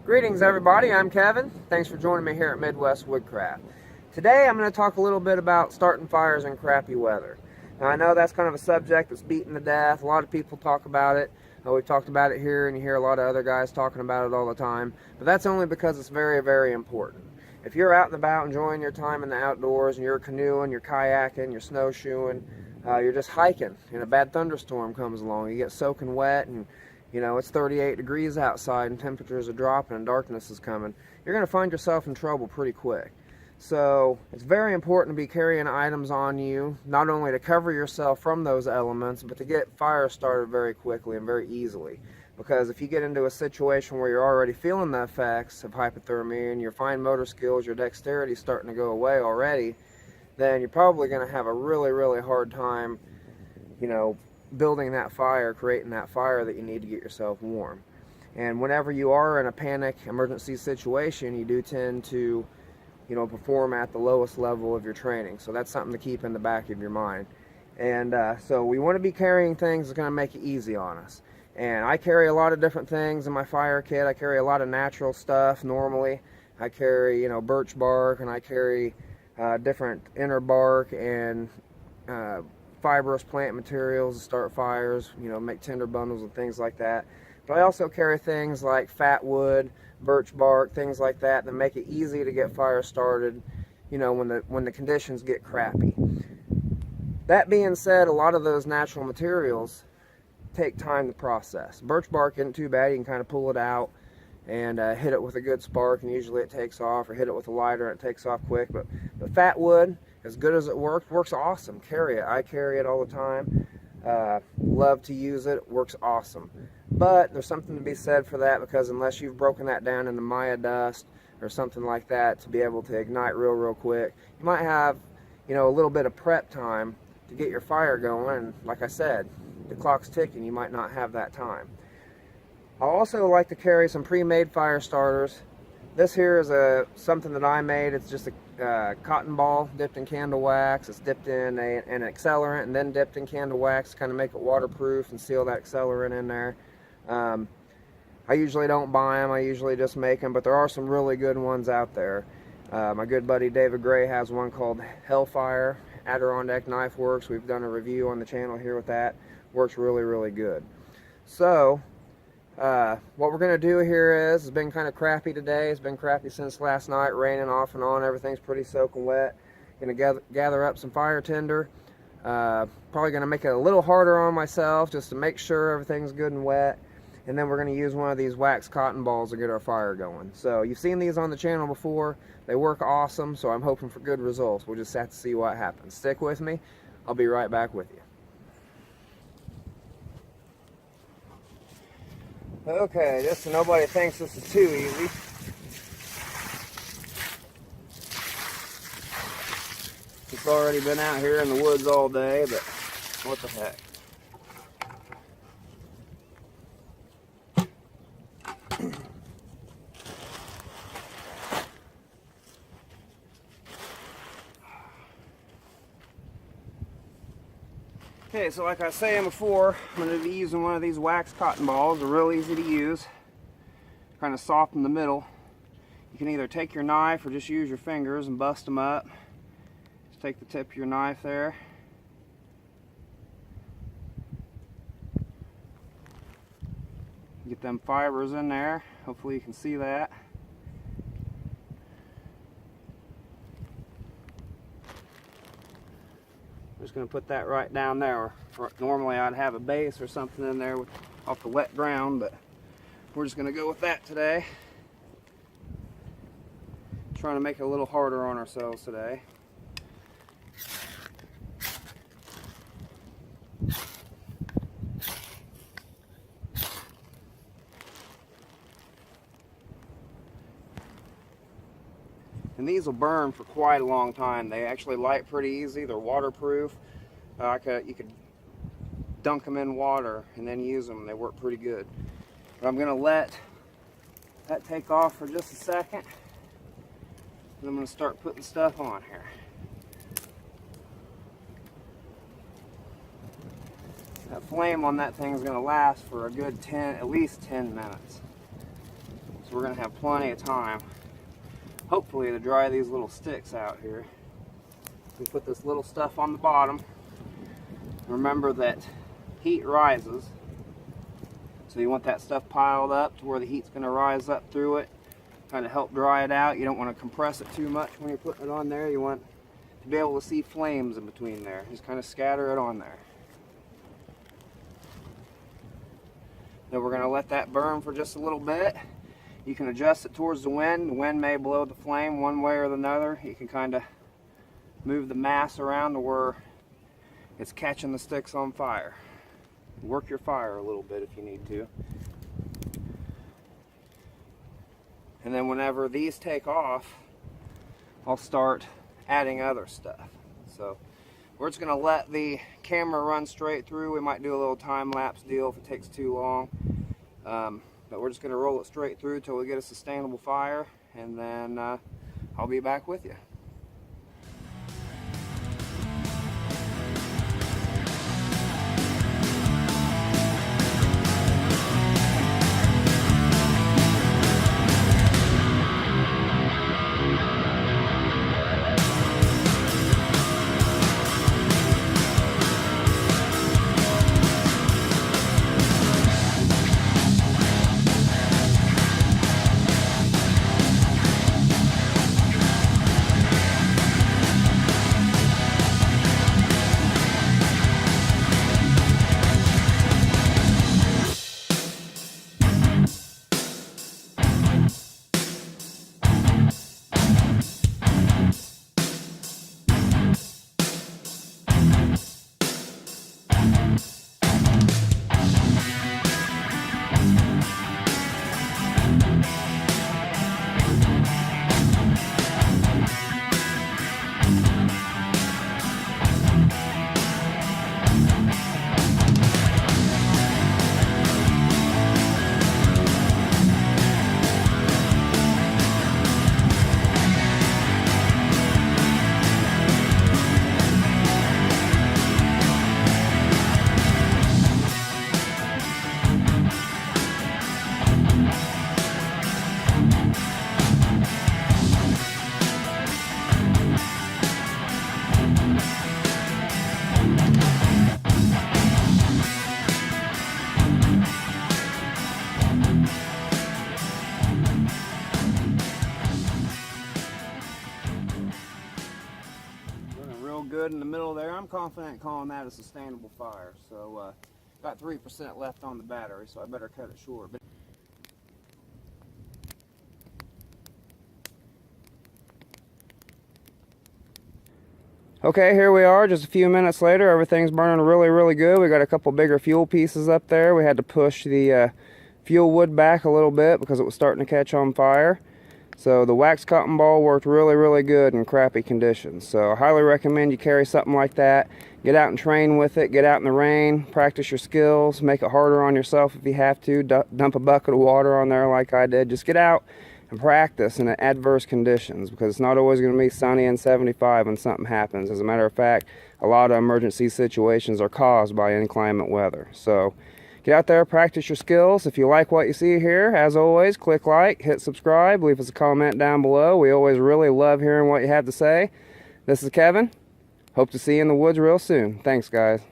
Greetings everybody, I'm Kevin. Thanks for joining me here at Midwest Woodcraft. Today I'm going to talk a little bit about starting fires in crappy weather. Now I know that's kind of a subject that's beaten to death. A lot of people talk about it. We've talked about it here and you hear a lot of other guys talking about it all the time. But that's only because it's very, very important. If you're out and about enjoying your time in the outdoors and you're canoeing, you're kayaking, you're snowshoeing, you're just hiking and a bad thunderstorm comes along, you get soaking wet and you know, it's 38 degrees outside and temperatures are dropping and darkness is coming, you're going to find yourself in trouble pretty quick. So it's very important to be carrying items on you, not only to cover yourself from those elements, but to get fire started very quickly and very easily. Because if you get into a situation where you're already feeling the effects of hypothermia and your fine motor skills, your dexterity is starting to go away already, then you're probably going to have a really, really hard time, you know, building that fire, creating that fire that you need to get yourself warm. And whenever you are in a panic emergency situation, you do tend to, you know, perform at the lowest level of your training. So that's something to keep in the back of your mind. And so we want to be carrying things that's going to make it easy on us. And I carry a lot of different things in my fire kit. I carry a lot of natural stuff normally. I carry, you know, birch bark, and I carry different inner bark and fibrous plant materials to start fires, you know, make tinder bundles and things like that. But I also carry things like fat wood, birch bark, things like that that make it easy to get fire started, you know, when the conditions get crappy. That being said, a lot of those natural materials take time to process. Birch bark isn't too bad. You can kind of pull it out and hit it with a good spark and usually it takes off, or hit it with a lighter and it takes off quick. But fat wood, as good as it works awesome. Carry it. I carry it all the time. Love to use it. It works awesome. But there's something to be said for that, because unless you've broken that down into Maya dust or something like that to be able to ignite real quick, you might have, you know, a little bit of prep time to get your fire going. And like I said, the clock's ticking. You might not have that time. I also like to carry some pre-made fire starters. This here is something that I made. It's just a cotton ball dipped in candle wax. It's dipped in an accelerant and then dipped in candle wax to kind of make it waterproof and seal that accelerant in there. I usually don't buy them. I usually just make them, but there are some really good ones out there. My good buddy David Gray has one called Hellfire. Adirondack Knife Works. We've done a review on the channel here with that. Works really good. So what we're going to do here is, it's been kind of crappy today. It's been crappy since last night, raining off and on. Everything's pretty soaking wet. Going to gather up some fire tinder. Probably going to make it a little harder on myself just to make sure everything's good and wet. And then we're going to use one of these wax cotton balls to get our fire going. So you've seen these on the channel before. They work awesome, so I'm hoping for good results. We'll just have to see what happens. Stick with me. I'll be right back with you. Okay, just so nobody thinks this is too easy. It's already been out here in the woods all day, but what the heck. Okay, so like I was saying before, I'm going to be using one of these wax cotton balls. They're real easy to use. Kind of soft in the middle. You can either take your knife or just use your fingers and bust them up. Just take the tip of your knife there. Get them fibers in there. Hopefully you can see that. I'm just going to put that right down there. Normally I'd have a base or something in there off the wet ground, but we're just going to go with that today. Trying to make it a little harder on ourselves today. And these will burn for quite a long time. They actually light pretty easy. They're waterproof. You could dunk them in water and then use them. They work pretty good. But I'm going to let that take off for just a second. And I'm going to start putting stuff on here. That flame on that thing is going to last for a good at least 10 minutes. So we're going to have plenty of time, hopefully, to dry these little sticks out here. We put this little stuff on the bottom. Remember that heat rises, so you want that stuff piled up to where the heat's going to rise up through it, kind of help dry it out. You don't want to compress it too much when you're putting it on there. You want to be able to see flames in between there. Just kind of scatter it on there. Then we're going to let that burn for just a little bit. You can adjust it towards the wind. The wind may blow the flame one way or the other. You can kind of move the mass around to where it's catching the sticks on fire. Work your fire a little bit if you need to. And then whenever these take off, I'll start adding other stuff. So we're just going to let the camera run straight through. We might do a little time-lapse deal if it takes too long. But we're just going to roll it straight through till we get a sustainable fire, and then I'll be back with you. Good in the middle there. I'm confident calling that a sustainable fire. So got 3% left on the battery, so I better cut it short. Okay, here we are just a few minutes later. Everything's burning really good. We got a couple bigger fuel pieces up there. We had to push the fuel wood back a little bit because it was starting to catch on fire. So the wax cotton ball worked really good in crappy conditions. So I highly recommend you carry something like that. Get out and train with it. Get out in the rain. Practice your skills. Make it harder on yourself if you have to. Dump a bucket of water on there like I did. Just get out and practice in adverse conditions, because it's not always going to be sunny and 75 when something happens. As a matter of fact, a lot of emergency situations are caused by inclement weather. So get out there, practice your skills. If you like what you see here, as always, click like, hit subscribe, leave us a comment down below. We always really love hearing what you have to say. This is Kevin. Hope to see you in the woods real soon. Thanks, guys.